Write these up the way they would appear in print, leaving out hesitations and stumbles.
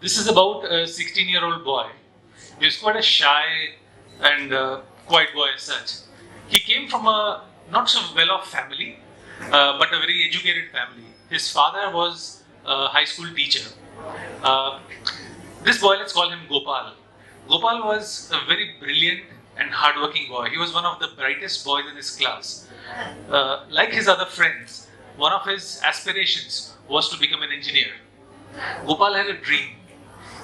This is about a 16-year-old boy. He was quite a shy and quiet boy as such. He came from a not so well-off family, but a very educated family. His father was a high school teacher. This boy, let's call him Gopal. Gopal was a very brilliant and hardworking boy. He was one of the brightest boys in his class. Like his other friends, one of his aspirations was to become an engineer. Gopal had a dream.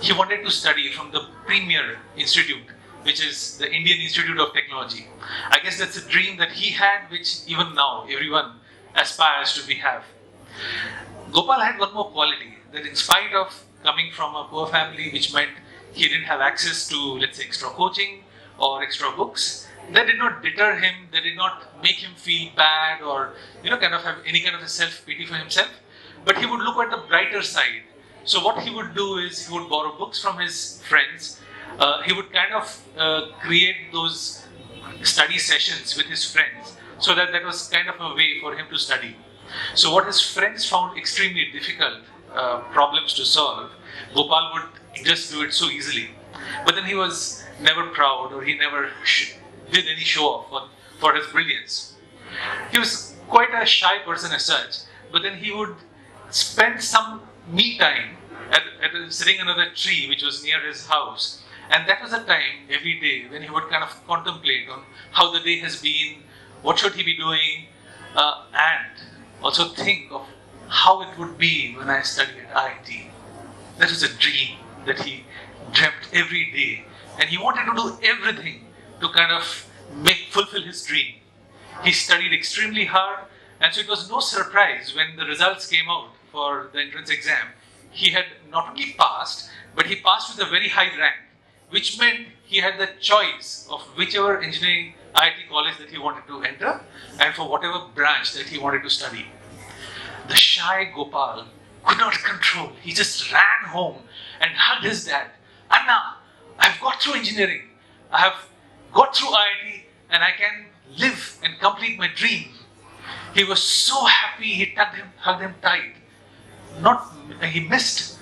He wanted to study from the premier institute, which is the Indian Institute of Technology. I guess that's a dream that he had, which even now everyone aspires to have. Gopal had one more quality, that in spite of coming from a poor family, which meant he didn't have access to, let's say, extra coaching or extra books, that did not deter him, that did not make him feel bad or, kind of have any kind of a self-pity for himself. But he would look at the brighter side. So what he would do is he would borrow books from his friends. He would kind of create those study sessions with his friends, so that was kind of a way for him to study. So what his friends found extremely difficult problems to solve, Gopal would just do it so easily. But then he was never proud, or he never did any show off for his brilliance. He was quite a shy person as such, but then he would spend some me time sitting under the tree which was near his house. And that was a time every day when he would kind of contemplate on how the day has been, what should he be doing, and also think of how it would be when I study at IIT. That was a dream that he dreamt every day, and he wanted to do everything to kind of fulfill his dream. He studied extremely hard, and so it was no surprise when the results came out for the entrance exam. He had not only passed, but he passed with a very high rank, which meant he had the choice of whichever engineering IIT college that he wanted to enter and for whatever branch that he wanted to study. The shy Gopal could not control. He just ran home and hugged his dad. Anna, I've got through engineering. I have got through IIT and I can live and complete my dream. He was so happy, he hugged him tight. He missed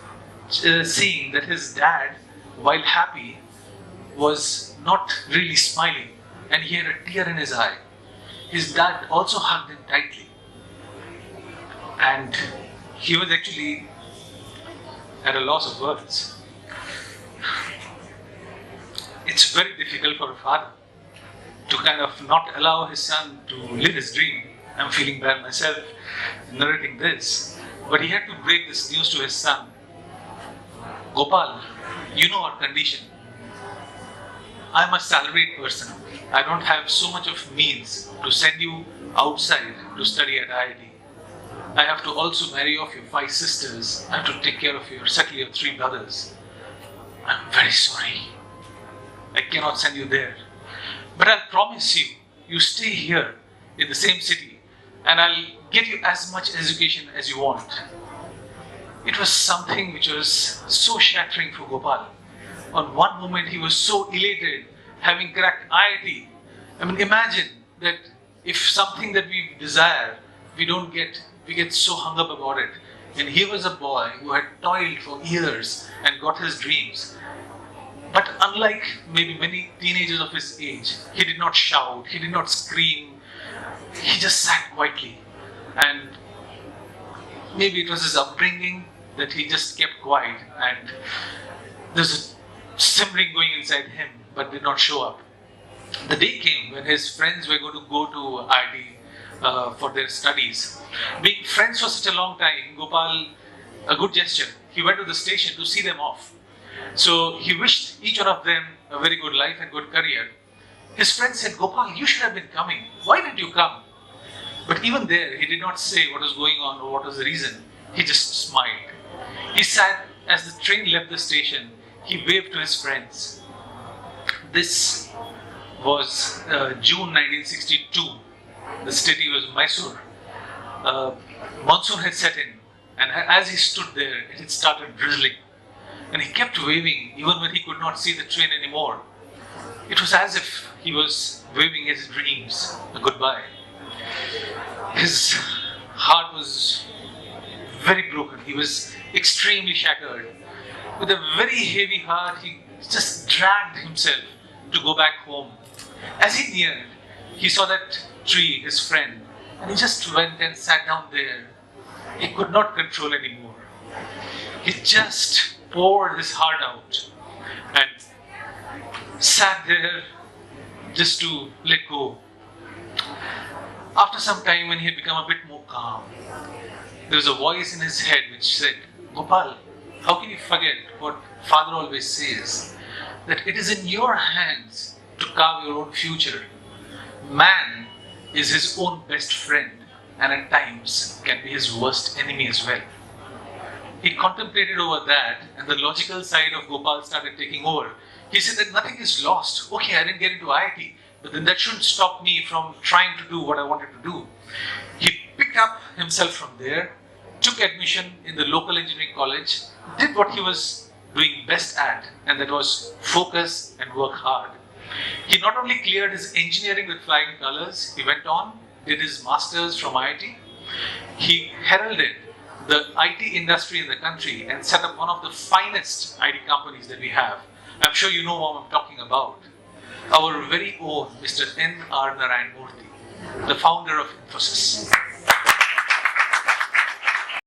seeing that his dad, while happy, was not really smiling, and he had a tear in his eye. His dad also hugged him tightly, and he was actually at a loss of words. It's very difficult for a father to kind of not allow his son to live his dream. I'm feeling bad myself narrating this, but he had to break this news to his son. Gopal, you know our condition. I'm a salaried person. I don't have so much of means to send you outside to study at IIT. I have to also marry off your 5 sisters. I have to take care of settle your 3 brothers. I'm very sorry. I cannot send you there. But I'll promise you, you stay here in the same city, and I'll get you as much education as you want. It was something which was so shattering for Gopal. On one moment he was so elated having cracked IIT. I mean, imagine that if something that we desire, we don't get, we get so hung up about it. And he was a boy who had toiled for years and got his dreams. But unlike maybe many teenagers of his age, he did not shout, he did not scream, he just sat quietly. And maybe it was his upbringing that he just kept quiet, and there's a simmering going inside him but did not show up. The day came when his friends were going to go to IIT for their studies. Being friends for such a long time, Gopal, a good gesture, he went to the station to see them off. So he wished each one of them a very good life and good career. His friends said, Gopal, you should have been coming. Why didn't you come? But even there, he did not say what was going on or what was the reason. He just smiled. He sat as the train left the station. He waved to his friends. This was June 1962. The city was Mysore. Monsoon had set in, and as he stood there, it had started drizzling. And he kept waving even when he could not see the train anymore. It was as if he was waving his dreams a goodbye. His heart was very broken. He was extremely shattered. With a very heavy heart, he just dragged himself to go back home. As he neared, he saw that tree, his friend, and he just went and sat down there. He could not control anymore. He just poured his heart out and sat there just to let go. After some time, when he had become a bit more calm, there was a voice in his head which said, Gopal, how can you forget what Father always says? That it is in your hands to carve your own future. Man is his own best friend and at times can be his worst enemy as well. He contemplated over that and the logical side of Gopal started taking over. He said that nothing is lost. Okay, I didn't get into IIT, but then that shouldn't stop me from trying to do what I wanted to do. He picked up himself from there, took admission in the local engineering college, did what he was doing best at, and that was focus and work hard. He not only cleared his engineering with flying colors, he went on, did his masters from IIT. He heralded the IT industry in the country and set up one of the finest IT companies that we have. I'm sure you know what I'm talking about. Our very own Mr. N. R. Narayan Murthy, the founder of Infosys.